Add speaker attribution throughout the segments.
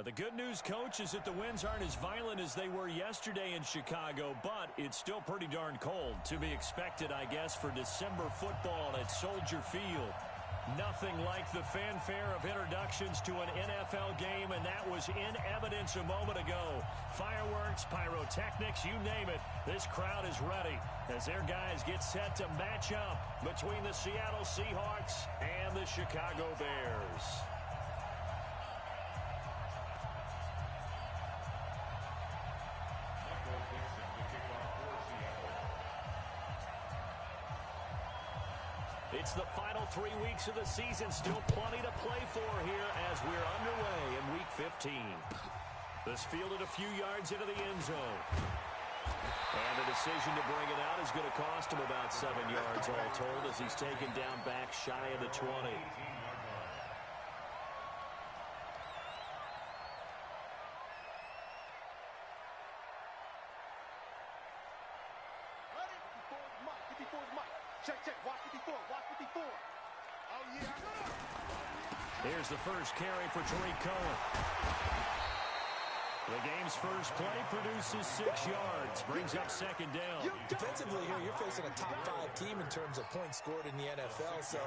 Speaker 1: The good news, Coach, is that the winds aren't as violent as they were yesterday in Chicago, but it's still pretty darn cold. To be expected, I guess, for December football at Soldier Field. Nothing like the fanfare of introductions to an NFL game, and that was in evidence a moment ago. Fireworks, pyrotechnics, you name it. This crowd is ready as their guys get set to match up between the Seattle Seahawks and the Chicago Bears. It's the final 3 weeks of the season. Still plenty to play for here as we're underway in Week 15. This fielded a few yards into the end zone. And the decision to bring it out is going to cost him about 7 yards all told as he's taken down back shy of the 20. Here's the first carry for Tariq Cohen. The game's first play produces 6 yards, brings up second down.
Speaker 2: Defensively here, you're facing a top 5 team in terms of points scored in the NFL. So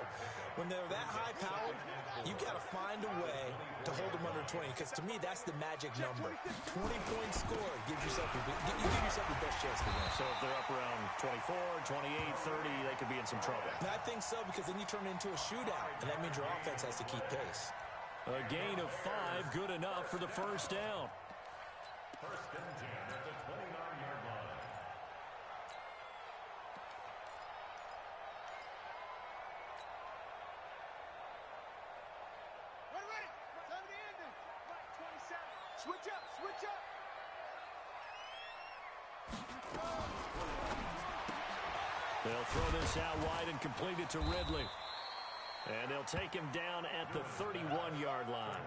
Speaker 2: when they're that high-powered, you got to find a way to hold them under 20. Because to me, that's the magic number. 20 points scored gives yourself your best chance to win.
Speaker 1: So if they're up around 24, 28, 30, they could be in some trouble.
Speaker 2: And I think so, because then you turn it into a shootout, and that means your offense has to keep pace.
Speaker 1: A gain of 5, good enough for the first down.
Speaker 3: First and 10 at the 29-yard line.
Speaker 4: Ready. 70 ending. Right, 27. Switch up.
Speaker 1: They'll throw this out wide and complete it to Ridley. And they'll take him down at the 31-yard line.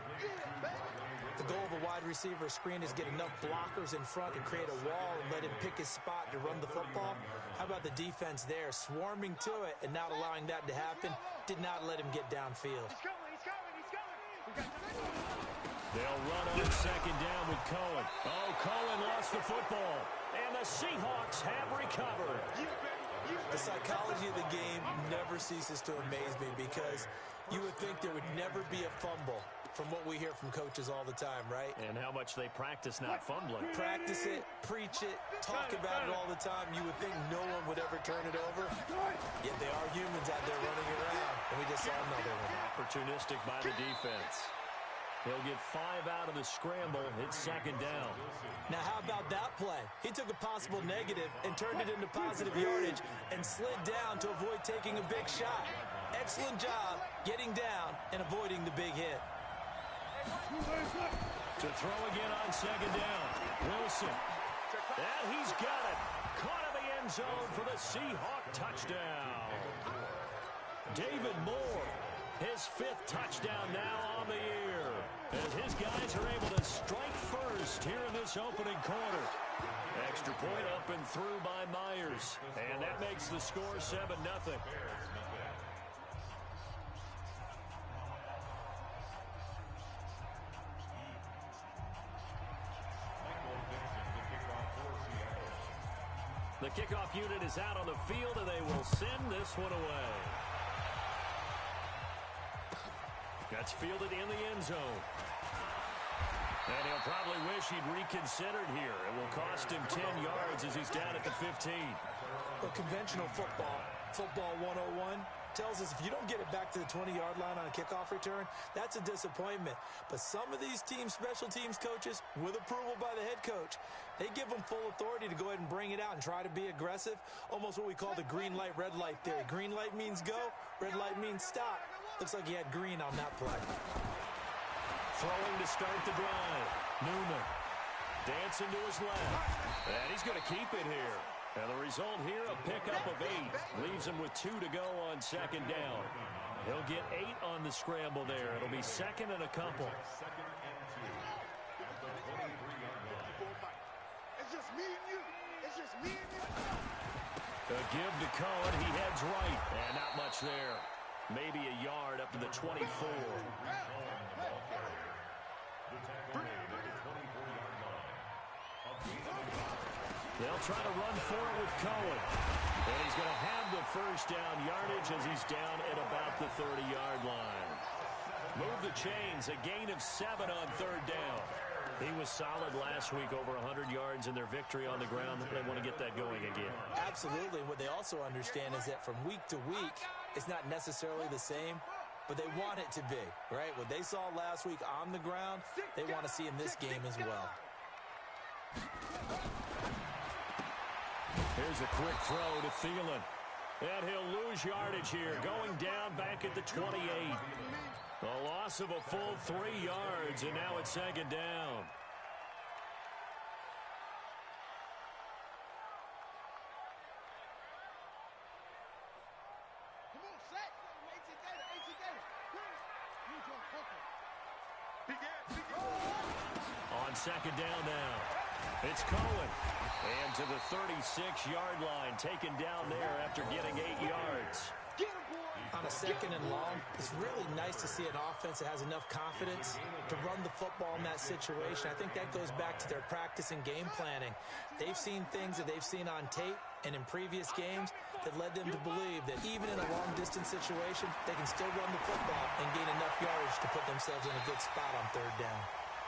Speaker 2: The goal of a wide receiver screen is get enough blockers in front and create a wall and let him pick his spot to run the football. How about the defense there, swarming to it and not allowing that to happen? Did not let him get downfield.
Speaker 4: He's coming.
Speaker 1: They'll run on second down with Cohen. Oh, Cohen lost the football. And the Seahawks have recovered.
Speaker 2: The psychology of the game never ceases to amaze me because you would think there would never be a fumble from what we hear from coaches all the time, right?
Speaker 1: And how much they practice not fumbling.
Speaker 2: Practice it, preach it, talk about it all the time. You would think no one would ever turn it over. Yet they are humans out there running around, and we just saw another one.
Speaker 1: Opportunistic by the defense. He'll get 5 out of the scramble. It's second down.
Speaker 2: Now, how about that play? He took a possible negative and turned it into positive yardage and slid down to avoid taking a big shot. Excellent job getting down and avoiding the big hit.
Speaker 1: To throw again on second down. Wilson. And he's got it. Caught in the end zone for the Seahawk touchdown. David Moore. His 5th touchdown now on the year. As his guys are able to strike first here in this opening quarter. Extra point up and through by Myers. And that makes the score 7-0. The kickoff unit is out on the field, and they will send this one away. That's fielded in the end zone. And he'll probably wish he'd reconsidered here. It will cost him 10 yards as he's down at the 15.
Speaker 2: Well, conventional football 101, tells us if you don't get it back to the 20-yard line on a kickoff return, that's a disappointment. But some of these teams, special teams coaches, with approval by the head coach, they give them full authority to go ahead and bring it out and try to be aggressive, almost what we call the green light, red light theory. Green light means go, red light means stop. Looks like he had green on that play.
Speaker 1: Throwing to start the drive. Newman dancing to his left. And he's going to keep it here. And the result here, a pickup of 8. Leaves him with 2 to go on second down. He'll get 8 on the scramble there. It'll be second and a couple.
Speaker 4: It's just me and you.
Speaker 1: A give to Cohen. He heads right. And not much there. Maybe a yard up to the 24. They'll try to run for it with Cohen. And he's going to have the first down yardage as he's down at about the 30-yard line. Move the chains, a gain of 7 on third down. He was solid last week, over 100 yards in their victory on the ground. They want to get that going again.
Speaker 2: Absolutely. What they also understand is that from week to week, it's not necessarily the same, but they want it to be, right? What they saw last week on the ground, they want to see in this game as well.
Speaker 1: Here's a quick throw to Thielen. And he'll lose yardage here, going down back at the 28. A loss of a full 3 yards, and now it's second down.
Speaker 4: Come on, set. 18
Speaker 1: On second down now, it's Cohen. And to the 36-yard line, taken down there after getting 8 yards.
Speaker 2: On a second and long, it's really nice to see an offense that has enough confidence to run the football in that situation. I think that goes back to their practice and game planning. They've seen things that they've seen on tape and in previous games that led them to believe that even in a long-distance situation, they can still run the football and gain enough yardage to put themselves in a good spot on third down.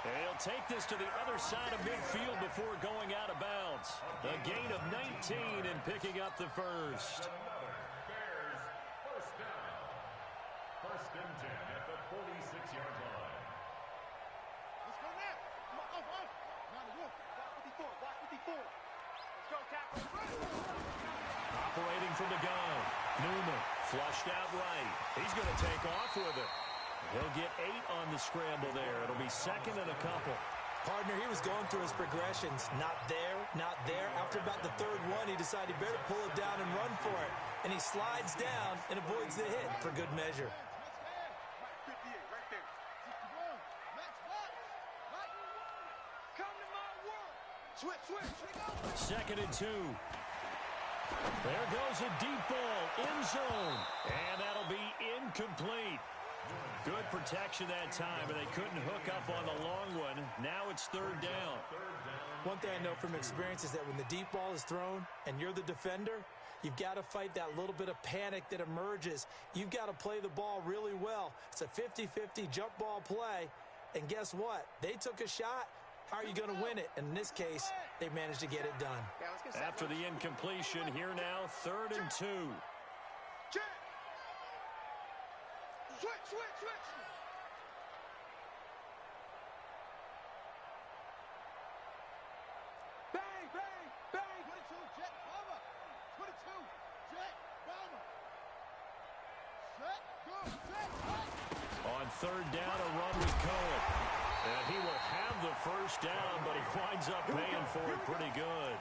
Speaker 1: And he'll take this to the other side of midfield before going out of bounds. A gain of 19 and picking up the first.
Speaker 3: First and 10 at the 46-yard line.
Speaker 4: Let's go now. Come on, up. Now the wolf. Watch 54. Let's go, tackle.
Speaker 1: Operating from the gun. Newman flushed out right. He's going to take off with it. He'll get 8 on the scramble there. It'll be second and a couple.
Speaker 2: Partner, he was going through his progressions. Not there, not there. After about the third one, he decided he better pull it down and run for it. And he slides down and avoids the hit for good measure.
Speaker 1: Second and 2. There goes a deep ball, end zone, and that'll be incomplete. Good protection that time, and they couldn't hook up on the long one. Now it's third down.
Speaker 2: One thing I know from experience is that when the deep ball is thrown and you're the defender, you've got to fight that little bit of panic that emerges. You've got to play the ball really well. It's a 50-50 jump ball play, and guess what? They took a shot. How are you going to win it? And in this case, they managed to get it done.
Speaker 1: After the incompletion, here now, third and 2.
Speaker 4: Switch. Bang. 22, jet, bomber. 22, jet, bomber. Set, go, set.
Speaker 1: On third down, a run with Cohen. And he will have the first down, but he winds up paying for it pretty good.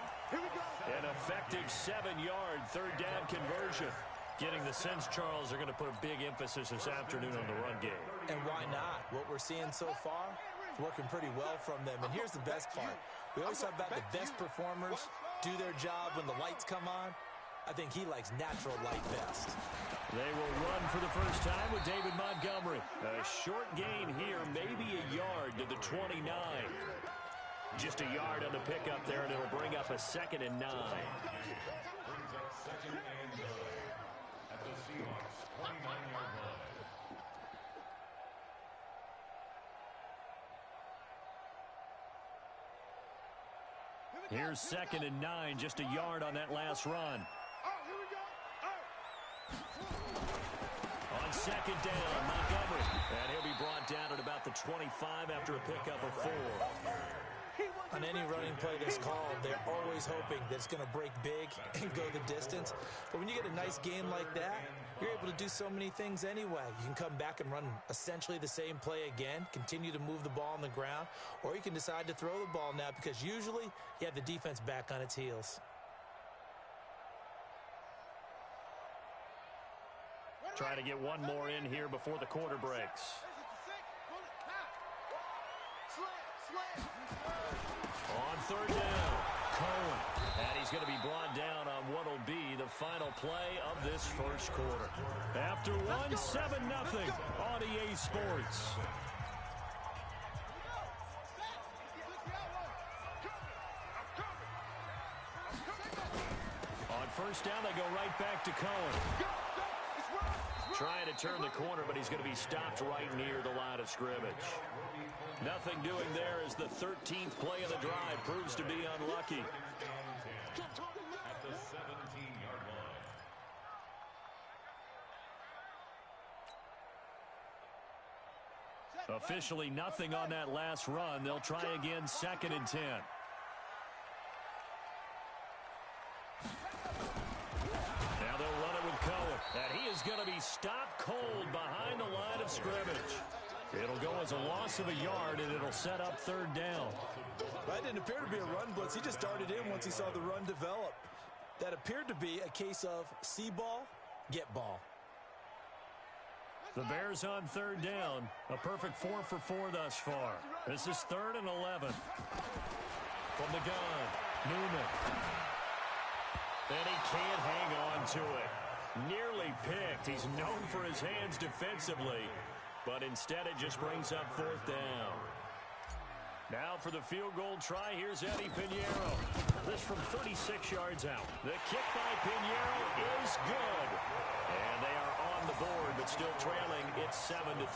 Speaker 1: An effective 7-yard third down conversion. Getting the sense, Charles, they're going to put a big emphasis this afternoon on the run game.
Speaker 2: And why not? What we're seeing so far is working pretty well from them. And here's the best part. We always talk about the best performers do their job when the lights come on. I think he likes natural light best.
Speaker 1: They will run for the first time with David Montgomery. A short gain here, maybe a yard to the 29. Just a yard on the pickup there, and it'll bring up a second and 9.
Speaker 3: Brings up second and 9 at the Seahawks 29-yard line.
Speaker 1: Here's second and 9, just a yard on that last run. On second down, Montgomery. And he'll be brought down at about the 25 after a pickup of 4.
Speaker 2: On any running play that's called, they're always hoping that it's going to break big and go the distance. But when you get a nice game like that, you're able to do so many things anyway. You can come back and run essentially the same play again, continue to move the ball on the ground, or you can decide to throw the ball now because usually you have the defense back on its heels.
Speaker 1: Trying to get one more in here before the quarter breaks. On third down, Cohen. And he's going to be brought down on what will be the final play of this first quarter. After one, 7-0 on EA Sports. first down, they go right back to Cohen. Trying to turn the corner, but he's going to be stopped right near the line of scrimmage. Nothing doing there as the 13th play of the drive proves to be unlucky.
Speaker 3: At the 17-yard line.
Speaker 1: Officially nothing on that last run. They'll try again, 2nd and 10. Now they'll run it with Cohen. And he is going to be stopped cold behind the line of scrimmage. It'll go as a loss of a yard, and it'll set up 3rd down.
Speaker 2: That didn't appear to be a run blitz. He just started in once he saw the run develop. That appeared to be a case of see ball, get ball.
Speaker 1: The Bears on 3rd down. A perfect 4 for 4 thus far. This is 3rd and 11. From the gun, Newman. And he can't hang on to it. Nearly picked. He's known for his hands defensively. But instead it just brings up 4th down. Now for the field goal try, here's Eddie Pinheiro. This from 36 yards out. The kick by Pinheiro is good. And they are on the board, but still trailing. It's 7-3.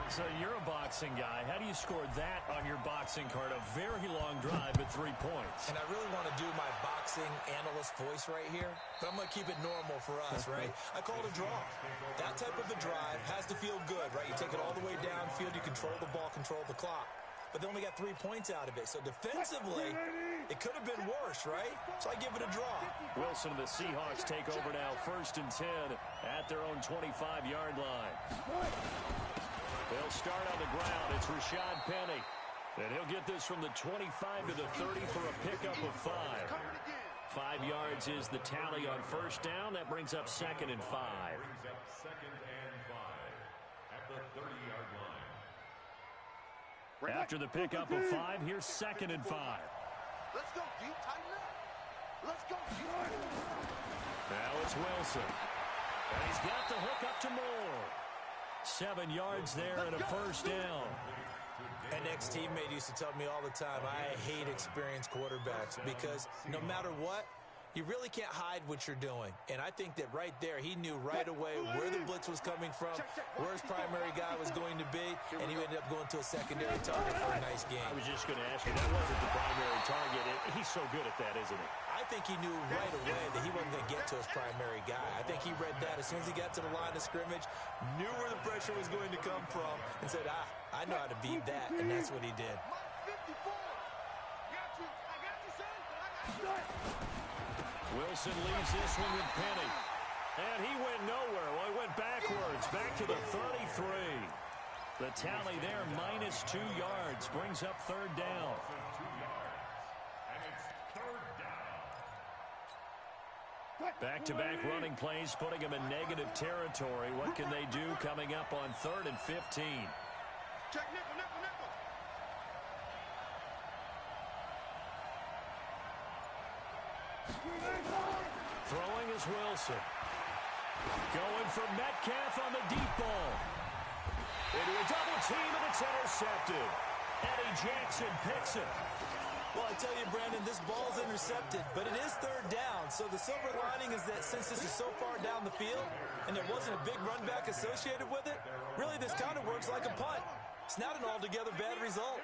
Speaker 1: So you're a boxing guy. How do you score that on your boxing card? A very long drive at 3 points.
Speaker 2: And I really want to do my boxing analyst voice right here, but I'm going to keep it normal for us, right? I call it a draw. That type of a drive has to feel good, right? You take it all the way downfield, you control the ball, control the clock. But they only got 3 points out of it. So defensively, it could have been worse, right? So I give it a draw.
Speaker 1: Wilson and the Seahawks take over now, 1st and 10 at their own 25-yard line. They'll start on the ground. It's Rashad Penny. And he'll get this from the 25 to the 30 for a pickup of 5. 5 yards is the tally on 1st down. That brings up 2nd and 5.
Speaker 3: Brings up 2nd and 5 at the 30-yard line.
Speaker 1: After the pickup of 5, here's 2nd and 5.
Speaker 4: Let's go deep, tighten up. Let's go deep.
Speaker 1: Now it's Wilson. And he's got the hook up to Moore. 7 yards there and a 1st down.
Speaker 2: An ex-teammate used to tell me all the time, I hate experienced quarterbacks because no matter what, you really can't hide what you're doing. And I think that right there, he knew right away where the blitz was coming from, where his primary guy was going to be, and he ended up going to a secondary target for a nice game.
Speaker 1: I was just going to ask you, that wasn't the primary target. He's so good at that, isn't he?
Speaker 2: I think he knew right away that he wasn't going to get to his primary guy. I think he read that as soon as he got to the line of scrimmage, knew where the pressure was going to come from, and said, I know how to beat that, and that's what he did.
Speaker 1: Wilson leaves this one with Penny. And he went nowhere. Well, he went backwards, back to the 33. The tally there, minus 2 yards, brings up 3rd down. Back-to-back running plays, putting him in negative territory. What can they do coming up on 3rd and 15?
Speaker 4: Check nickel, nickel, nickel.
Speaker 1: Throwing is Wilson. Going for Metcalf on the deep ball. Into a double team, and it's intercepted. Eddie Jackson picks it.
Speaker 2: Well, I tell you, Brandon, this ball's intercepted, but it is 3rd down. So the silver lining is that since this is so far down the field and there wasn't a big run back associated with it, really this kind of works like a punt. It's not an altogether bad result.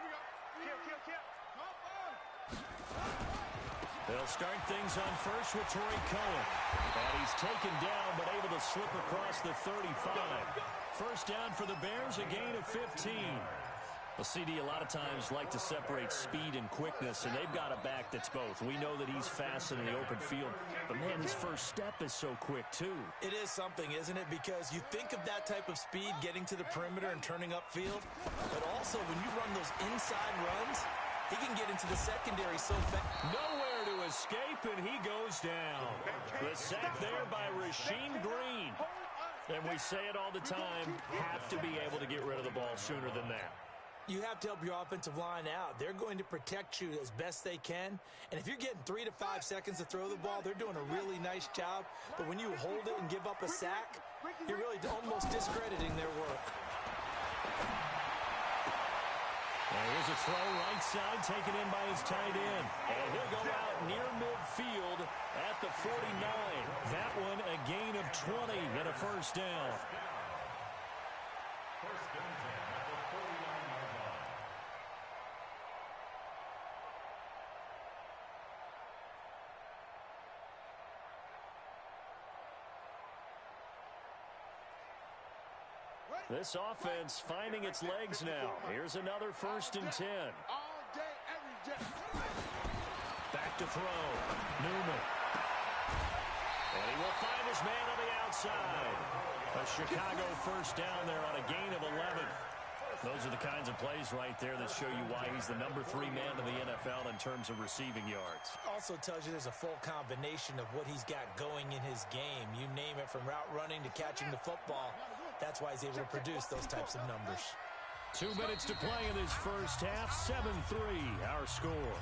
Speaker 1: They'll start things on first with Torrey Cohen. And he's taken down, but able to slip across the 35. First down for the Bears, a gain of 15. Well, CD, a lot of times like to separate speed and quickness, and they've got a back that's both. We know that he's fast in the open field, but, man, his first step is so quick, too.
Speaker 2: It is something, isn't it? Because you think of that type of speed getting to the perimeter and turning upfield, but also when you run those inside runs, he can get into the secondary so fast.
Speaker 1: Nowhere to escape, and he goes down. The sack there by Rasheem Green. And we say it all the time, have to be able to get rid of the ball sooner than that.
Speaker 2: You have to help your offensive line out. They're going to protect you as best they can. And if you're getting 3 to 5 seconds to throw the ball, they're doing a really nice job. But when you hold it and give up a sack, you're really almost discrediting their work.
Speaker 1: Here's a throw right side, taken in by his tight end. And he'll go out near midfield at the 49. That one a gain of 20 and a first down.
Speaker 3: First and 10 at the 49-yard line.
Speaker 1: This offense finding its legs now. Here's another first and 10.
Speaker 4: All day, every day.
Speaker 1: Back to throw. Newman. And he will find his man on the outside. A Chicago first down there on a gain of 11. Those are the kinds of plays right there that show you why he's the number 3 man in the NFL in terms of receiving yards.
Speaker 2: Also tells you there's a full combination of what he's got going in his game. You name it, from route running to catching the football. That's why he's able to produce those types of numbers.
Speaker 1: 2 minutes to play in this first half. 7-3 our score.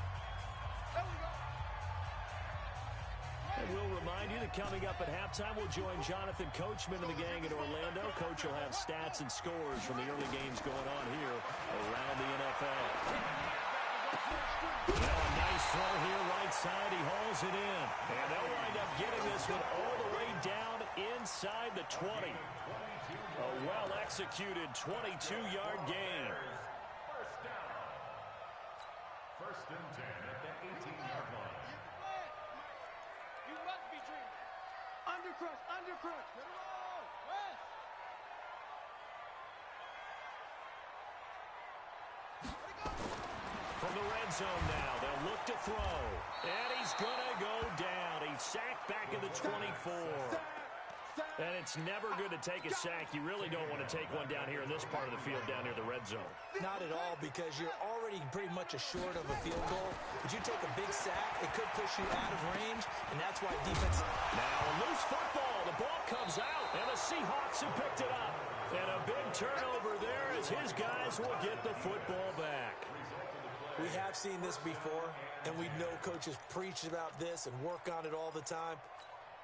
Speaker 1: And we'll remind you that coming up at halftime, we'll join Jonathan Coachman and the gang in Orlando. Coach will have stats and scores from the early games going on here around the NFL. Now a nice throw here, right side. He hauls it in. And they'll wind up getting this one all the way down inside the 20. A well-executed 22-yard gain.
Speaker 3: First down. First and 10 at the 18-yard line.
Speaker 4: You must be dreaming. Undercrush, undercrush. Get it all. West.
Speaker 1: From the red zone now, they'll look to throw. And he's going to go down. He's sacked back at the 24. And it's never good to take a sack. You really don't want to take one down here in this part of the field, down near the red zone.
Speaker 2: Not at all, because you're already pretty much assured of a field goal. But you take a big sack, it could push you out of range, and that's why defense...
Speaker 1: Now a loose football. The ball comes out, and the Seahawks have picked it up. And a big turnover there as his guys will get the football back.
Speaker 2: We have seen this before, and we know coaches preach about this and work on it all the time.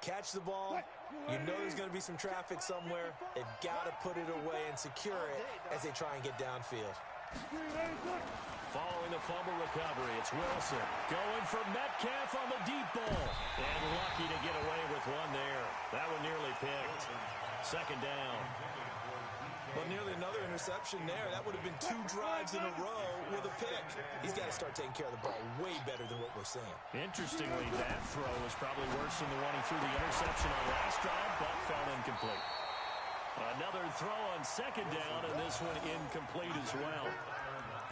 Speaker 2: Catch the ball. You know there's going to be some traffic somewhere. They've got to put it away and secure it as they try and get downfield.
Speaker 1: Following the fumble recovery, it's Wilson going for Metcalf on the deep ball. And lucky to get away with one there. That one nearly picked. Second down.
Speaker 2: But nearly another interception there. That would have been 2 drives in a row with a pick. He's got to start taking care of the ball way better than what we're seeing.
Speaker 1: Interestingly, that throw was probably worse than the one he threw the interception on last drive, but fell incomplete. Another throw on second down, and this one incomplete as well.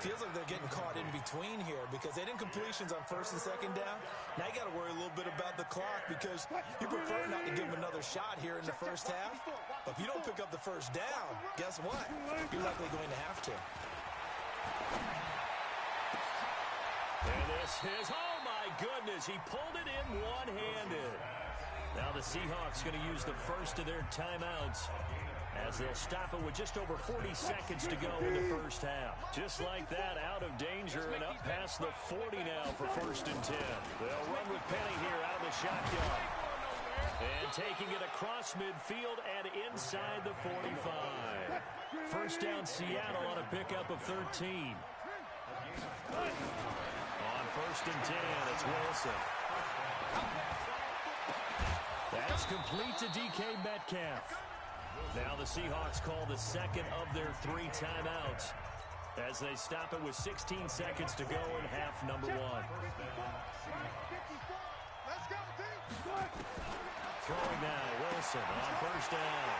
Speaker 2: Feels like they're getting caught in between here because they didn't completions on first and second down. Now you got to worry a little bit about the clock because you prefer not to give them another shot here in the first half. But if you don't pick up the first down, guess what? You're likely going to have to.
Speaker 1: And this is, oh my goodness, he pulled it in one-handed. Now the Seahawks going to use the first of their timeouts as they'll stop it with just over 40 seconds to go in the first half. Just like that, out of danger and up past the 40 now for first and 10. They'll run with Penny here out of the shotgun. And taking it across midfield and inside the 45. First down Seattle on a pickup of 13. On first and 10, it's Wilson. That's complete to DK Metcalf. Now the Seahawks call the second of their 3 timeouts as they stop it with 16 seconds to go in half number 1.
Speaker 4: Let's go, team.
Speaker 1: Throwing now, Wilson on first down.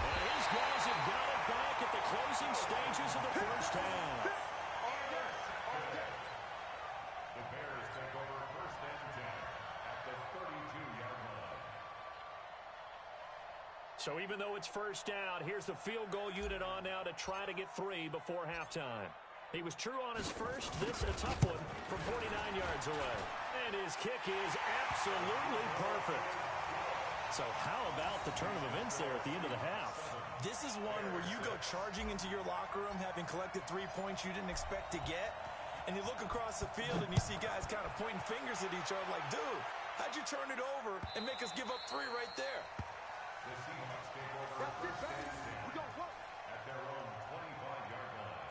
Speaker 1: And his guys have got it back at the closing stages of the first half.
Speaker 3: The Bears take over first and 10 at the 32-yard line.
Speaker 1: So even though it's first down, here's the field goal unit on now to try to get 3 before halftime. He was true on his first. This a tough one from 49 yards away. And his kick is absolutely perfect. So how about the turn of events there at the end of the half?
Speaker 2: This is one where you go charging into your locker room having collected 3 points you didn't expect to get. And you look across the field and you see guys kind of pointing fingers at each other like, dude, How'd you turn it over and make us give up 3 right there?
Speaker 3: The Seahawks take over first and 10 at their own 25-yard line.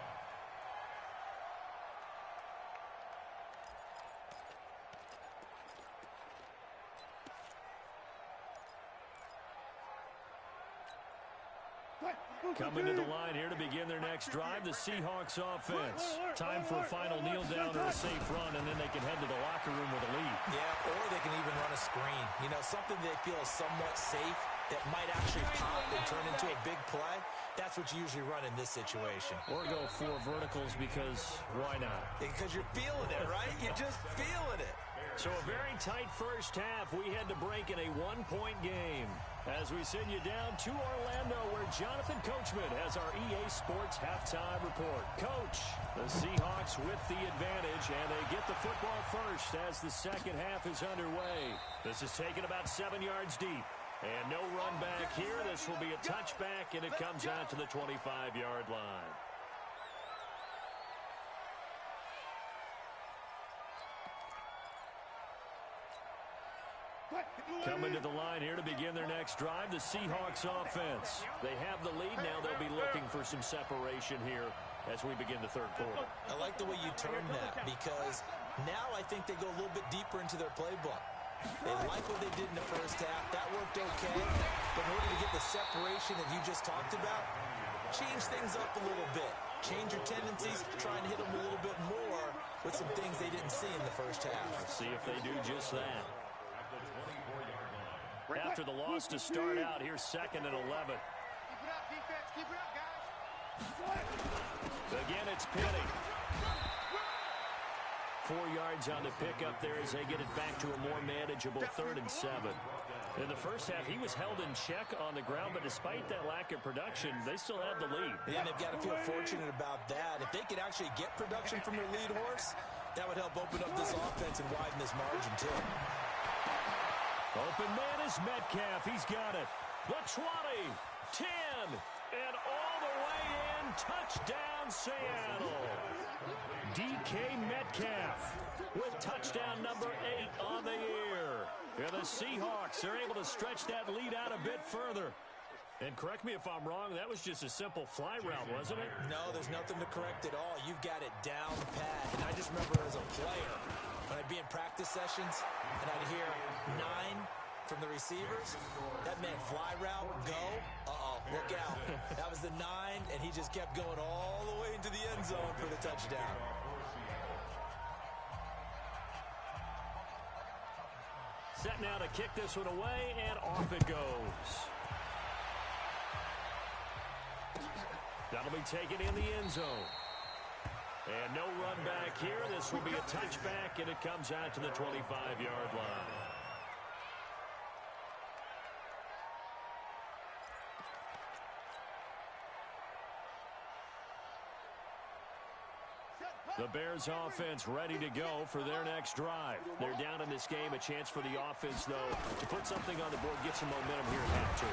Speaker 1: Coming to the line here to begin their next drive, the Seahawks offense. Time for a final kneel down or a safe run, and then they can head to the locker room with a lead.
Speaker 2: Yeah, or they can even run a screen. You know, something they feel is somewhat safe that might actually pop and turn into a big play. That's what you usually run in this situation.
Speaker 1: Or go 4 verticals because why not?
Speaker 2: Because you're feeling it, right? You're just feeling it.
Speaker 1: So a very tight first half. We had to break in a 1-point game. As we send you down to Orlando, where Jonathan Coachman has our EA Sports halftime report. Coach, the Seahawks with the advantage, and they get the football first as the second half is underway. This is taken about 7 yards deep. And no run back here. This will be a touchback, and it comes out to the 25-yard line. Coming to the line here to begin their next drive, the Seahawks offense. They have the lead. Now they'll be looking for some separation here as we begin the third quarter.
Speaker 2: I like the way you term that because now I think they go a little bit deeper into their playbook. They like what they did in the first half. That worked okay. But in order to get the separation that you just talked about, change things up a little bit. Change your tendencies, try and hit them a little bit more with some things they didn't see in the first half.
Speaker 1: Let's see if they do just that. After the loss to start out, here's 2nd and 11.
Speaker 4: Keep it up, defense. Keep it up, guys.
Speaker 1: Again, it's Penny. 4 yards on the pickup there as they get it back to a more manageable 3rd and 7. In the first half, he was held in check on the ground, but despite that lack of production, they still had the lead.
Speaker 2: Yeah, they've got to feel fortunate about that. If they could actually get production from their lead horse, that would help open up this offense and widen this margin, too.
Speaker 1: Open man is Metcalf. He's got it. The 20, 10, and all the way in. Touchdown, Seattle. DK Metcalf with touchdown number 8 on the year. And the Seahawks are able to stretch that lead out a bit further. And correct me if I'm wrong, that was just a simple fly route, wasn't it?
Speaker 2: No, there's nothing to correct at all. You've got it down pat. And I just remember as a player, when I'd be in practice sessions and I'd hear 9 from the receivers, that meant fly route, go, look out. That was the 9, and he just kept going all the way into the end zone for the touchdown.
Speaker 1: Set now to kick this one away, and off it goes. That'll be taken in the end zone. And no run back here. This will be a touchback, and it comes out to the 25-yard line. The Bears offense ready to go for their next drive. They're down in this game. A chance for the offense, though, to put something on the board, get some momentum here at half, too.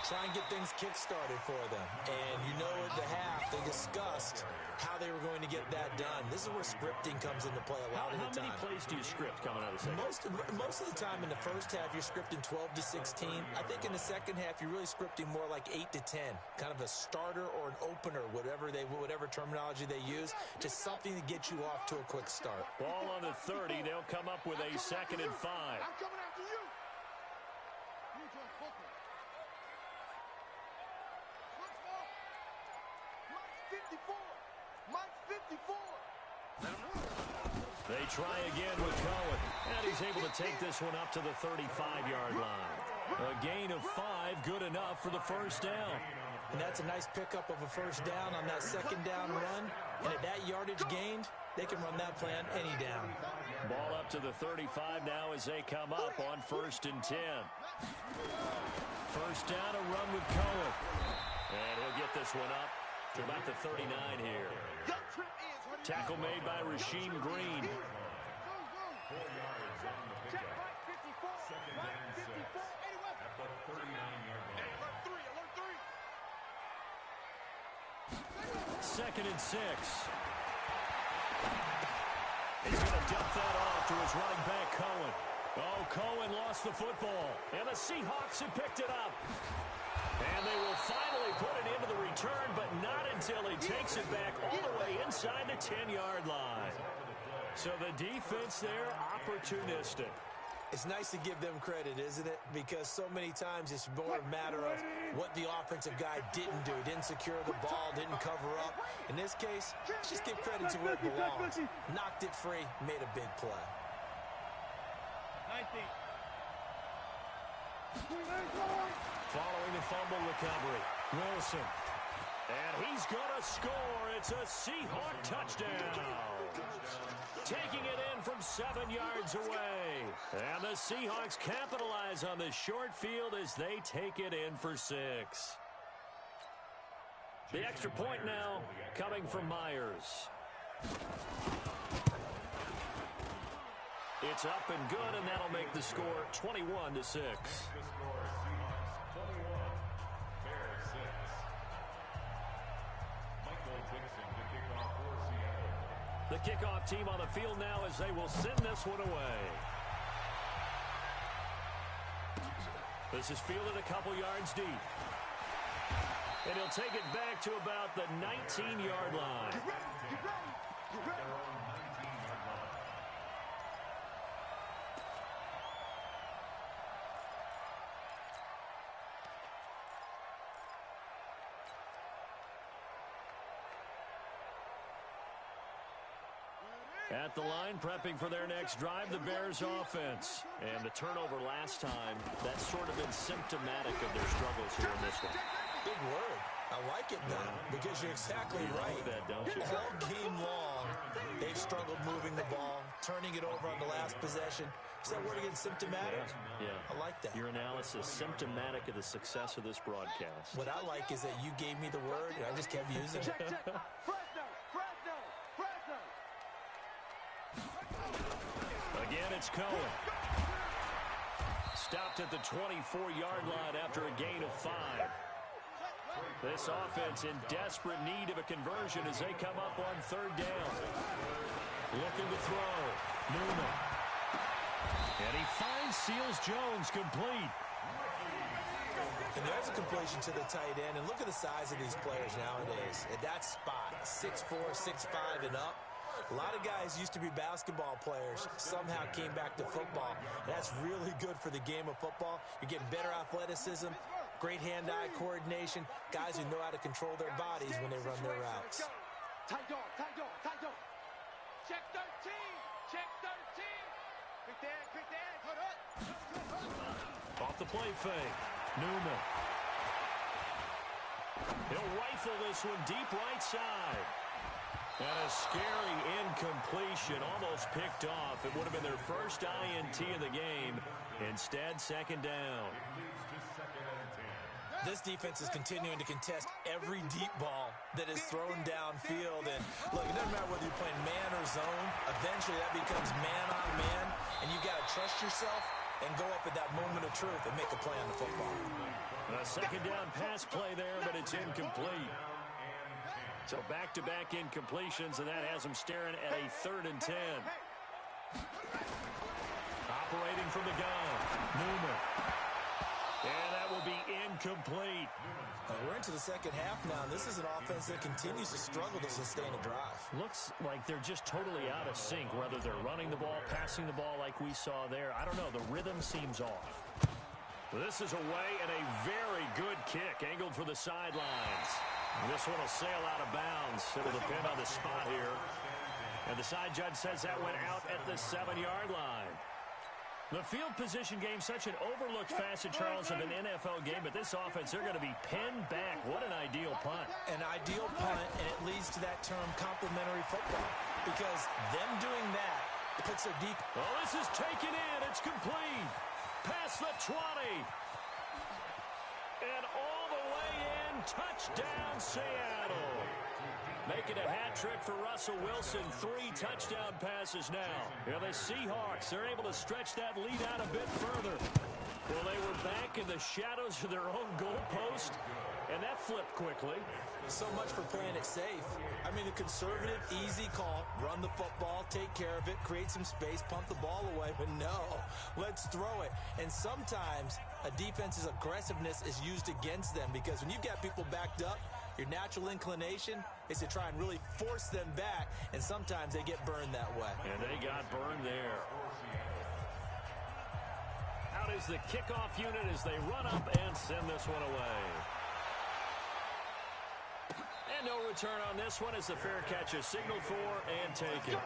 Speaker 2: Try and get things kick-started for them. And you know at the half, they discussed how they were going to get that done. This is where scripting comes into play a lot of the time.
Speaker 1: How many plays do you script coming out of the second?
Speaker 2: Most of the time in the first half, you're scripting 12 to 16. I think in the second half, you're really scripting more like 8 to 10. Kind of a starter or an opener, whatever terminology they use. Just something to get you off to a quick start.
Speaker 1: Ball on the 30. They'll come up with a 2nd and 5.
Speaker 4: I'm coming after you. You join focus. Mike's 54. Mike's 54.
Speaker 1: They try again with Cohen. And he's able to take this one up to the 35-yard line. A gain of 5, good enough for the first down.
Speaker 2: And that's a nice pickup of a first down on that second down run. And at that yardage gained, they can run that plan any down.
Speaker 1: Ball up to the 35 now as they come up on 1st and 10. First down, a run with Cohen. And he'll get this one up to about the 39 here. Tackle made by Rasheem Green.
Speaker 3: 4 yards on the pickup. 2nd and 6 at the 39-yard line.
Speaker 1: Second and 6. He's going to dump that off to his running back, Cohen. Oh, Cohen lost the football, and the Seahawks have picked it up. And they will finally put it into the return, but not until he takes it back all the way inside the 10-yard line. So the defense there, opportunistic.
Speaker 2: It's nice to give them credit, isn't it? Because so many times it's more a matter of what the offensive guy didn't do. Didn't secure the ball, didn't cover up. In this case, just give credit to where it belongs. Knocked it free, made a big play.
Speaker 4: 19.
Speaker 1: Following the fumble recovery, Wilson. And he's going to score. It's a Seahawk touchdown. Taking it in from 7 yards away. And the Seahawks capitalize on the short field as they take it in for 6. The extra point now coming from Myers. It's up and good, and that'll make the score 21-6. The kickoff team on the field now as they will send this one away. This is fielded a couple yards deep. And he'll take it back to about the 19-yard line.
Speaker 4: Get ready. Get ready.
Speaker 1: At the line, prepping for their next drive, the Bears offense. And the turnover last time, that's sort of been symptomatic of their struggles here in this one.
Speaker 2: Big word. I like it now because you're exactly right.
Speaker 1: You like that, don't you?
Speaker 2: All game long, they've struggled moving the ball, turning it over on the last possession. Is that word again, symptomatic?
Speaker 1: Yeah.
Speaker 2: I like that.
Speaker 1: Your analysis, symptomatic of the success of this broadcast.
Speaker 2: What I like is that you gave me the word, and I just kept using it.
Speaker 4: Check. Fresno.
Speaker 1: Again, it's Cohen. Stopped at the 24-yard line after a gain of 5. This offense in desperate need of a conversion as they come up on 3rd down. Looking to throw. Newman. And he finds Seals Jones complete.
Speaker 2: And there's a completion to the tight end. And look at the size of these players nowadays. At that spot, 6'4", 6'5", and up. A lot of guys used to be basketball players, somehow came back to football. That's really good for the game of football. You're getting better athleticism, great hand-eye coordination, guys who know how to control their bodies when they run their routes.
Speaker 4: Tight dog. Check 13. Quick there. Hold up.
Speaker 1: Off the play fake. Newman. He'll rifle this one deep right side. And a scary incompletion, almost picked off. It would have been their first INT of the game. Instead, 2nd down.
Speaker 2: This defense is continuing to contest every deep ball that is thrown downfield. And look, it doesn't matter whether you're playing man or zone. Eventually, that becomes man on man. And you got to trust yourself and go up at that moment of truth and make a play on the football.
Speaker 1: A 2nd down pass play there, but it's incomplete. So back-to-back incompletions, and that has them staring at a 3rd and 10. Operating from the gun, Newman. And that will be incomplete.
Speaker 2: We're into the second half now, and this is an offense that continues to struggle to sustain a drive.
Speaker 1: Looks like they're just totally out of sync, whether they're running the ball, passing the ball like we saw there. I don't know. The rhythm seems off. This is away, and a very good kick, angled for the sidelines. This one will sail out of bounds. It'll depend on the spot here. And the side judge says that went out at the 7-yard line. The field position game, such an overlooked facet, Charles, of an NFL game, but this offense, they're going to be pinned back. What an ideal punt.
Speaker 2: An ideal punt, and it leads to that term complementary football. Because them doing that puts their deep...
Speaker 1: Oh, this is taken in. It's complete. Past the 20. And all the way in. Touchdown, Seattle. Making a hat trick for Russell Wilson. 3 touchdown passes now. Yeah, the Seahawks, they're able to stretch that lead out a bit further. Well, they were back in the shadows of their own goalpost, And that flipped quickly.
Speaker 2: So much for playing it safe. I mean, a conservative, easy call. Run the football, take care of it, create some space, punt the ball away. But no, let's throw it. And sometimes a defense's aggressiveness is used against them because when you've got people backed up, your natural inclination is to try and really force them back, and sometimes they get burned that way.
Speaker 1: And they got burned there. Out is the kickoff unit as they run up and send this one away. And no return on this one as the fair catch is signaled for and taken.
Speaker 3: The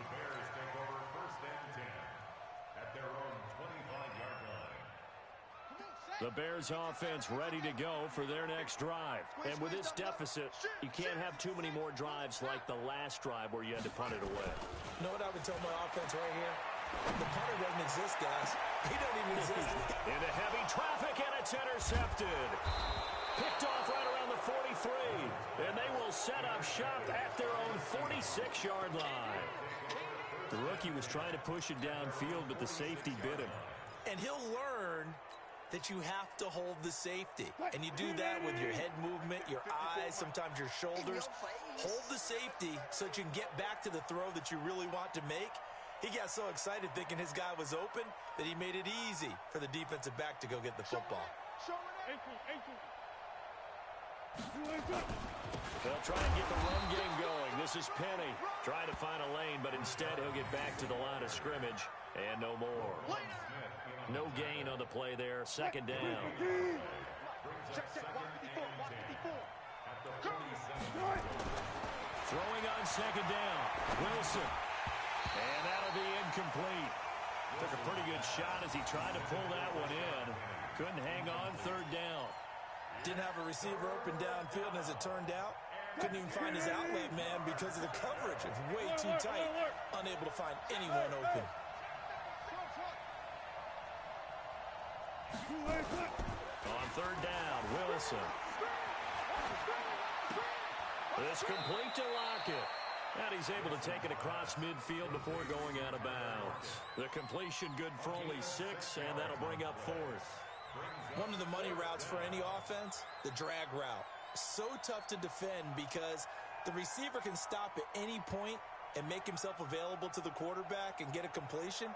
Speaker 3: Bears take over first and 10 at their own 25-yard line.
Speaker 1: The Bears offense ready to go for their next drive. And with this deficit, you can't have too many more drives like the last drive where you had to punt it away.
Speaker 2: You know what I would tell my offense right here? The punter doesn't exist, guys. He doesn't even exist.
Speaker 1: Into heavy traffic, and it's intercepted. Picked off right around the 43. And they will set up shop at their own 46-yard line. The rookie was trying to push it downfield, but the safety bit him.
Speaker 2: And he'll learn that you have to hold the safety. And you do that with your head movement, your eyes, sometimes your shoulders. Hold the safety so that you can get back to the throw that you really want to make. He got so excited thinking his guy was open that he made it easy for the defensive back to go get the football.
Speaker 1: They'll try and get the run game going. This is Penny trying to find a lane, but instead he'll get back to the line of scrimmage and no more. No gain on the play there. Second down. Throwing on second down. Wilson. And that'll be incomplete. Took a pretty good shot as he tried to pull that one in. Couldn't hang on third down.
Speaker 2: Didn't have a receiver open downfield, and as it turned out, couldn't even find his outlet man because of the coverage. It's way too tight. Unable to find anyone open.
Speaker 1: On third down, Wilson. This complete to Lockett. And he's able to take it across midfield before going out of bounds. The completion good for only 6, and that'll bring up fourth.
Speaker 2: One of the money routes for any offense, the drag route. So tough to defend because the receiver can stop at any point and make himself available to the quarterback and get a completion.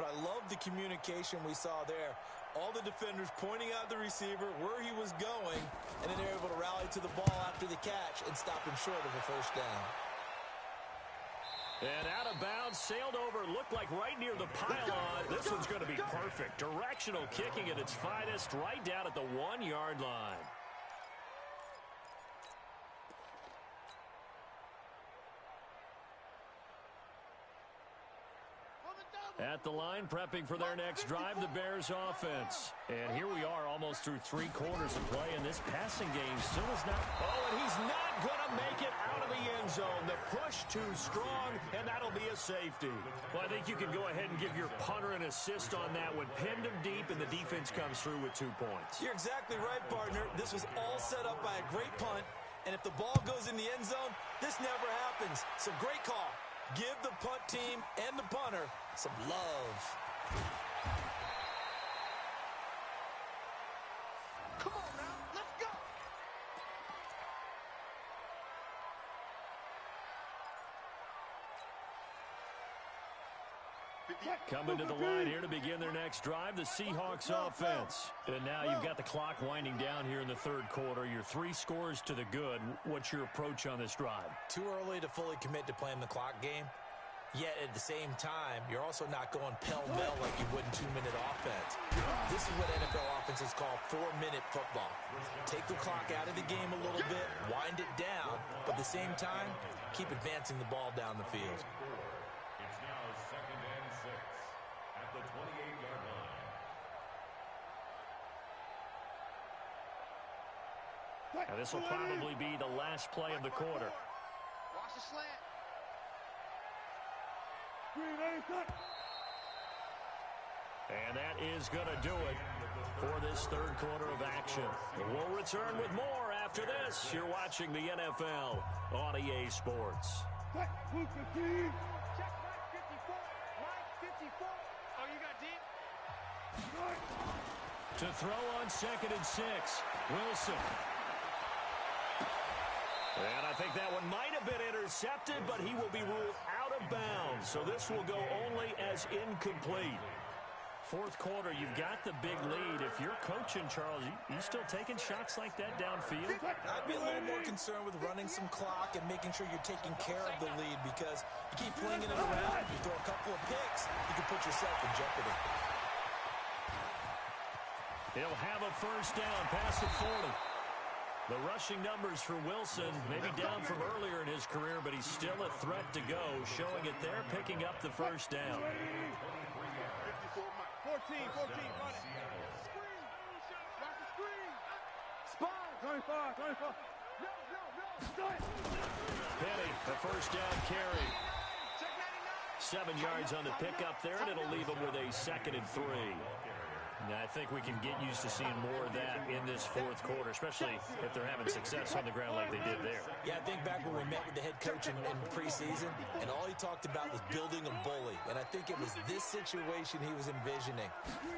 Speaker 2: But I love the communication we saw there. All the defenders pointing out the receiver, where he was going, and then they're able to rally to the ball after the catch and stop him short of a first down.
Speaker 1: And out of bounds, sailed over, looked like right near the pylon. This one's going to be perfect. Directional kicking at its finest, right down at the 1-yard line. At the line, prepping for their next drive, the Bears offense. And here we are almost through 3 quarters of play, and this passing game still is not... Oh, and he's not going to make it out of the end zone. The push too strong, and that'll be a safety. Well, I think you can go ahead and give your punter an assist on that one. Pinned him deep, and the defense comes through with 2 points.
Speaker 2: You're exactly right, partner. This was all set up by a great punt, and if the ball goes in the end zone, this never happens. So great call. Give the punt team and the punter some love.
Speaker 4: Come on now, let's go.
Speaker 1: Coming to the line here to begin their next drive, the Seahawks offense. And now you've got the clock winding down here in the third quarter. Your 3 scores to the good. What's your approach on this drive?
Speaker 2: Too early to fully commit to playing the clock game. Yet at the same time, you're also not going pell-mell like you would in 2-minute offense. This is what NFL offenses call 4-minute football. Take the clock out of the game a little bit, wind it down, but at the same time, keep advancing the ball down the field.
Speaker 3: It's now second and 6 at the 28-yard line.
Speaker 1: Now, this will probably be the last play of the quarter.
Speaker 4: Watch the slant.
Speaker 1: And that is going to do it for this third quarter of action. We'll return with more after this. You're watching the NFL on EA Sports.
Speaker 4: Check Mike 54. Mike 54. Oh, you got deep?
Speaker 1: To throw on 2nd and 6. Wilson. And I think that one might have been intercepted, but he will be ruled out of bounds. So this will go only as incomplete. Fourth quarter, you've got the big lead. If you're coaching, Charles, you still taking shots like that downfield?
Speaker 2: I'd be a little more concerned with running some clock and making sure you're taking care of the lead, because you keep flinging it around, you throw a couple of picks, you can put yourself in jeopardy.
Speaker 1: He'll have a first down past the 40. The rushing numbers for Wilson, maybe down from earlier in his career, but he's still a threat to go, showing it there, picking up the first down.
Speaker 4: 14, run it. Screen. Watch the screen. Spot. 25. No.
Speaker 1: Penny, the first down carry. 7 yards on the pickup there, and it'll leave him with a 2nd and 3. Now, I think we can get used to seeing more of that in this fourth quarter, especially if they're having success on the ground like they did there.
Speaker 2: Yeah, I think back when we met with the head coach in preseason, and all he talked about was building a bully. And I think it was this situation he was envisioning.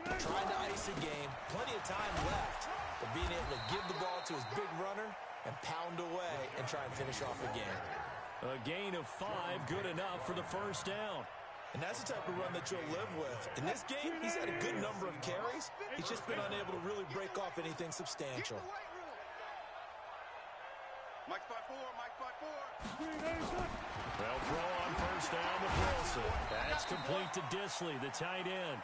Speaker 2: Trying to ice a game, plenty of time left, but being able to give the ball to his big runner and pound away and try and finish off a game.
Speaker 1: A gain of 5, good enough for the first down.
Speaker 2: And that's the type of run that you'll live with. In this game, he's had a good number of carries. He's just been unable to really break off anything substantial.
Speaker 4: Mike spot 4.
Speaker 1: They'll throw on first down with Wilson. That's complete to Disley, the tight end.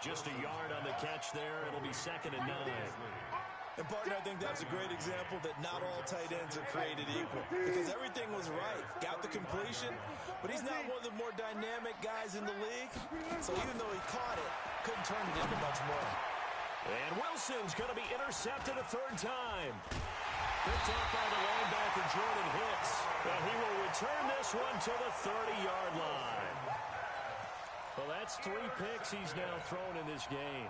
Speaker 1: Just a yard on the catch there. It'll be 2nd and 9.
Speaker 2: And, partner, I think that's a great example that not all tight ends are created equal, because everything was right. Got the completion, but he's not one of the more dynamic guys in the league. So even though he caught it, couldn't turn it into much more.
Speaker 1: And Wilson's going to be intercepted a 3rd time. Picked up by the linebacker, Jordan Hicks. And he will return this one to the 30-yard line. Well, that's 3 picks he's now thrown in this game.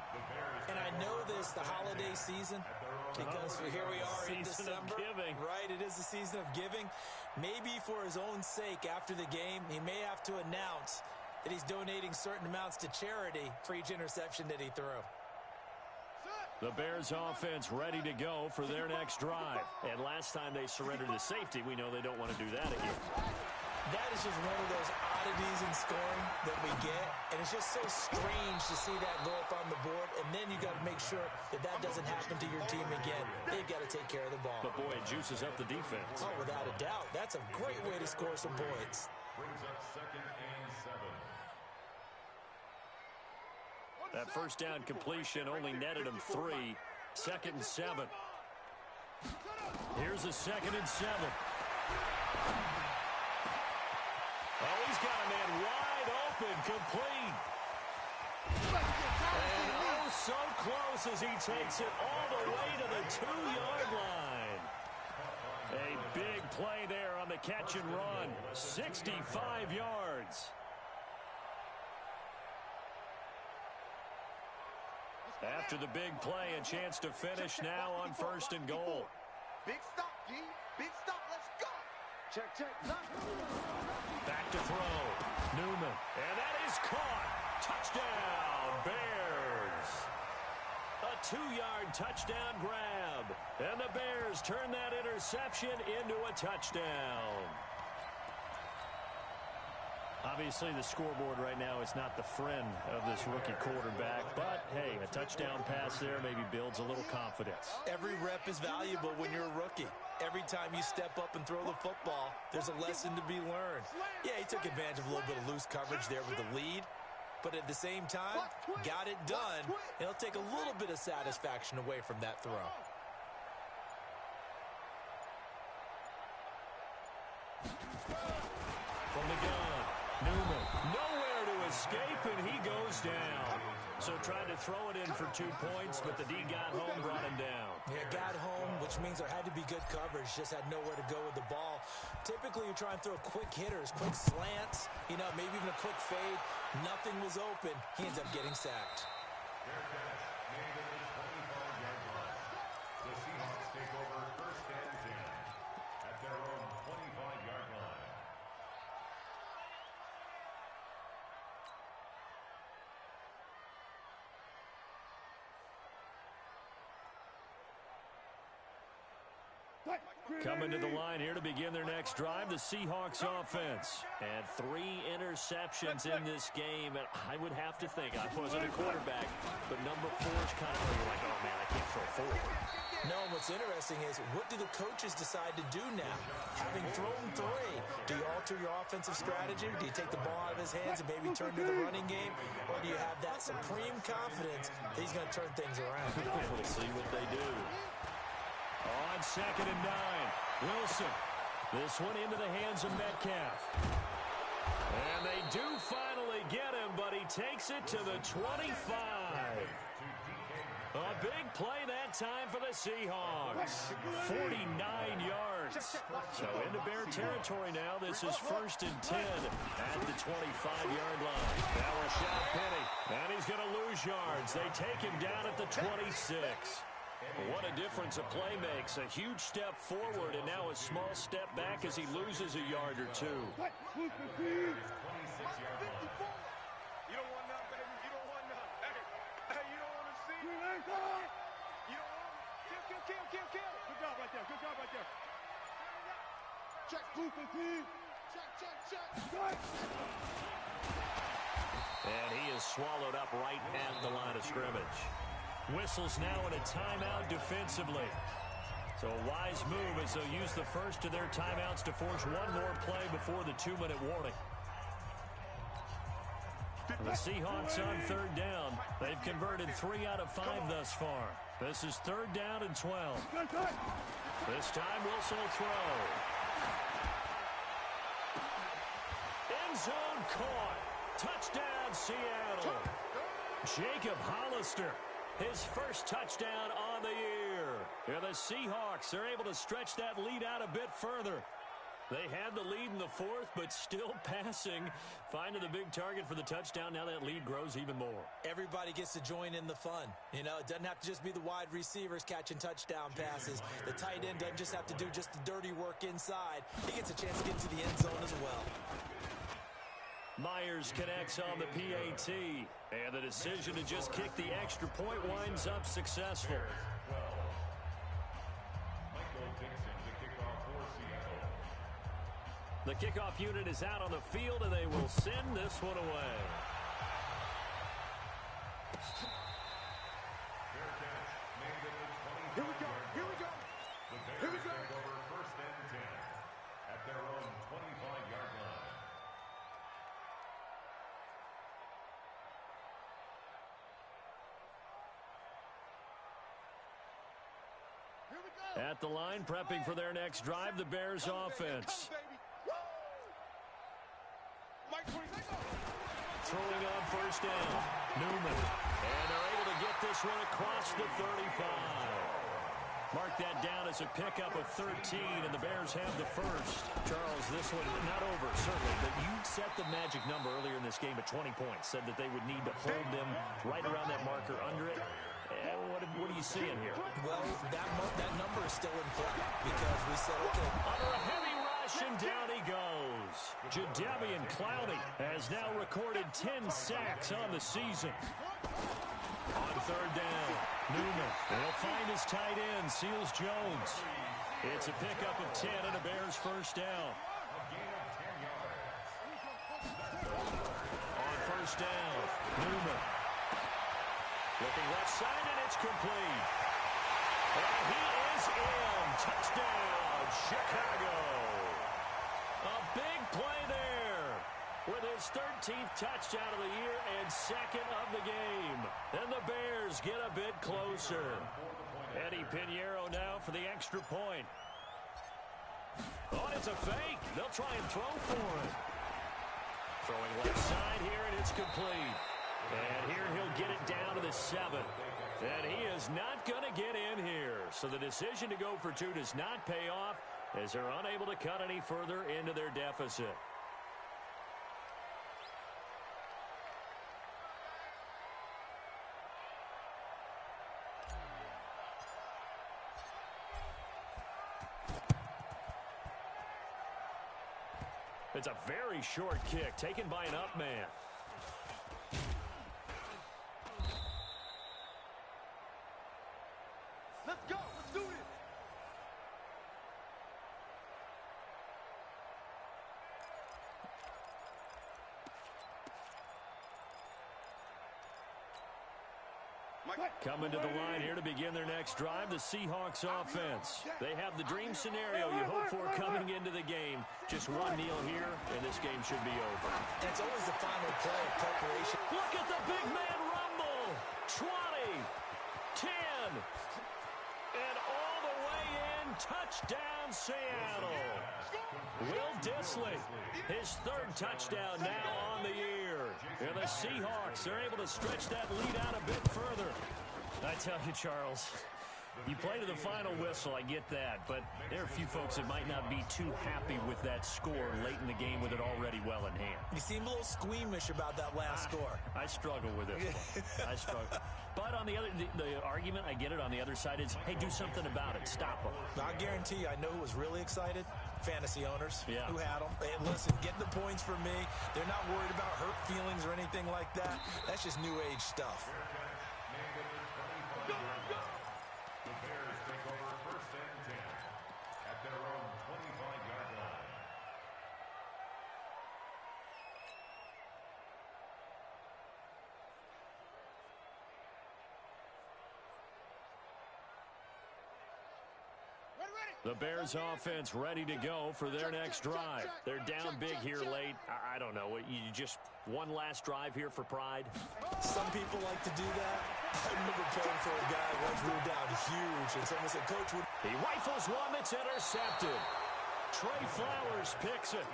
Speaker 2: And I know this, the holiday season, because here we are in December.
Speaker 1: Giving.
Speaker 2: Right, it is the season of giving. Maybe for his own sake after the game, he may have to announce that he's donating certain amounts to charity for each interception that he threw.
Speaker 1: The Bears offense ready to go for their next drive. And last time they surrendered to safety, we know they don't want to do that again.
Speaker 2: That is just one of those oddities in scoring that we get, and it's just so strange to see that go up on the board, and then you got to make sure that that doesn't happen to your team again. They've got to take care of the ball.
Speaker 1: But, boy, it juices up the defense.
Speaker 2: Oh, without a doubt. That's a great way to score some points.
Speaker 3: Brings up 2nd and 7.
Speaker 1: That first down completion only netted him 3. 2nd and 7. Here's a 2nd and 7. Oh, he's got a man wide open, complete. And oh, so close as he takes it all the way to the 2-yard line. A big play there on the catch and run. 65 yards. After the big play, a chance to finish now on 1st and goal.
Speaker 4: Big stop, D. Big stop. Let's go. Check.
Speaker 1: Back to throw. Newman. And that is caught. Touchdown, Bears. A 2-yard touchdown grab. And the Bears turn that interception into a touchdown. Obviously, the scoreboard right now is not the friend of this rookie quarterback. But, hey, a touchdown pass there maybe builds a little confidence.
Speaker 2: Every rep is valuable when you're a rookie. Every time you step up and throw the football, there's a lesson to be learned. Yeah, he took advantage of a little bit of loose coverage there with the lead. But at the same time, got it done. And it'll take a little bit of satisfaction away from that throw.
Speaker 1: From the gun, Newman. Nowhere to escape, and he goes down. So tried to throw it in for 2 points, but the D got home, brought him down.
Speaker 2: Yeah, got home, which means there had to be good coverage. Just had nowhere to go with the ball. Typically, you try and throw quick hitters, quick slants, maybe even a quick fade. Nothing was open. He ends up getting sacked.
Speaker 3: Fair catch made at the 25-yard line. The Seahawks take over 1st and 10 at their own 25-yard line.
Speaker 1: Coming to the line here to begin their next drive, the Seahawks offense. And 3 interceptions in this game. And I would have to think, I wasn't a quarterback, but number 4 is kind of where you're like, oh, man, I can't throw 4.
Speaker 2: No, what's interesting is, what do the coaches decide to do now? Having thrown 3, do you alter your offensive strategy? Do you take the ball out of his hands and maybe turn to the running game? Or do you have that supreme confidence that he's going to turn things around?
Speaker 1: We'll see what they do. On 2nd and 9, Wilson. This one into the hands of Metcalf. And they do finally get him, but he takes it to the 25. A big play that time for the Seahawks. 49 yards. So into Bear territory now. This is 1st and 10 at the 25-yard line. Now a shot Penny. And he's going to lose yards. They take him down at the 26. What a difference a play makes. A huge step forward and now a small step back as he loses a yard or 2.
Speaker 4: You don't want none, baby. You don't want none. Hey, you don't want to see. You don't want. Kill. Good job right there. Check, check.
Speaker 1: And he is swallowed up right at the line of scrimmage. Whistles now in a timeout defensively. So a wise move as they'll use the first of their timeouts to force one more play before the 2-minute warning. The Seahawks on 3rd down. They've converted 3 out of 5 thus far. This is 3rd down and 12. This time Wilson will throw. End zone caught. Touchdown Seattle. Jacob Hollister. His first touchdown on the year. And the Seahawks, they're able to stretch that lead out a bit further. They had the lead in the 4th, but still passing. Finding the big target for the touchdown. Now that lead grows even more.
Speaker 2: Everybody gets to join in the fun. You know, it doesn't have to just be the wide receivers catching touchdown passes. The tight end doesn't just have to do just the dirty work inside. He gets a chance to get to the end zone as well.
Speaker 1: Myers connects on the PAT. And the decision to just kick the extra point winds up successful. The kickoff unit is out on the field, and they will send this one away.
Speaker 4: Here we go.
Speaker 3: First and 10 at their own 25-yard line.
Speaker 1: At the line, prepping for their next drive, the Bears offense. Throwing on 1st down, Newman. And they're able to get this one across the 35. Mark that down as a pickup of 13, and the Bears have the first. Charles, this one not over, certainly, but you set the magic number earlier in this game at 20 points. Said that they would need to hold them right around that marker under it. What are you seeing here?
Speaker 2: Well, that number is still in play because we said, okay.
Speaker 1: Under a heavy rush, and down he goes. Jadeveon Clowney has now recorded 10 sacks on the season. On 3rd down, Newman will find his tight end, Seals Jones. It's a pickup of 10 and a Bears first down. On 1st down, Newman. Looking left side, and it's complete. And he is in. Touchdown, Chicago. A big play there with his 13th touchdown of the year and 2nd of the game. And the Bears get a bit closer. Eddie Pinheiro now for the extra point. Oh, it's a fake. They'll try and throw for it. Throwing left side here, and it's complete. And here he'll get it down to the 7. And he is not going to get in here. So the decision to go for 2 does not pay off as they're unable to cut any further into their deficit. It's a very short kick taken by an up man.
Speaker 4: Let's go. Let's do it.
Speaker 1: Coming to the line here to begin their next drive, the Seahawks offense. They have the dream scenario you hope for coming into the game. Just one kneel here, and this game should be over.
Speaker 2: And it's always the final play of preparation.
Speaker 1: Look at the big man rumble. 20, 10, and all the way in. Touchdown, Seattle. Will Dissly, his third touchdown now on the year. And the Seahawks are able to stretch that lead out a bit further. I tell you, Charles, you play to the final whistle, I get that, but there are a few folks that might not be too happy with that score late in the game with it already well in hand.
Speaker 2: You seem a little squeamish about that last score.
Speaker 1: I struggle with this one. I struggle. But on the other, the argument, I get it, on the other side is, hey, do something about it. Stop them.
Speaker 2: I guarantee you, I know who was really excited. Fantasy owners who had them. Hey, listen, get the points for me. They're not worried about hurt feelings or anything like that. That's just new age stuff.
Speaker 3: The Bears take over first and 10 at their own 25-yard line.
Speaker 1: The Bears offense ready to go for their next drive. They're down big here late. I don't know. You just one last drive here for pride?
Speaker 2: Some people like to do that. I remember playing for a guy once we were down huge, and someone said, Coach,
Speaker 1: he rifles one that's intercepted. Trey Flowers picks it.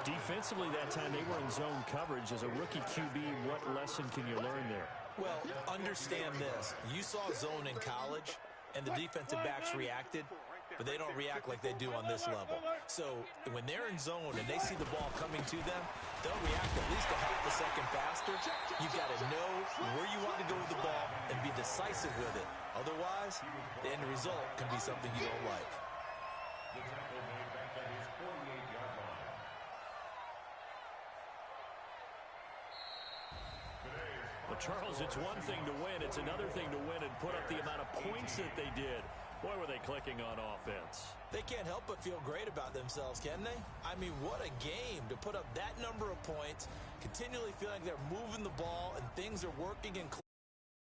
Speaker 1: Defensively that time, they were in zone coverage. As a rookie QB, what lesson can you learn there?
Speaker 2: Well, understand this. You saw zone in college, and the defensive backs reacted, but they don't react like they do on this level. So when they're in zone and they see the ball coming to them, they'll react at least a half a second faster. You've got to know where you want to go with the ball and be decisive with it. Otherwise, the end result can be something you don't like.
Speaker 3: The tackle made back at his 48-yard line.
Speaker 1: Well, Charles, it's one thing to win. It's another thing to win and put up the amount of points that they did. Boy, were they clicking on offense.
Speaker 2: They can't help but feel great about themselves, can they? I mean, what a game to put up that number of points, continually feeling like they're moving the ball and things are working in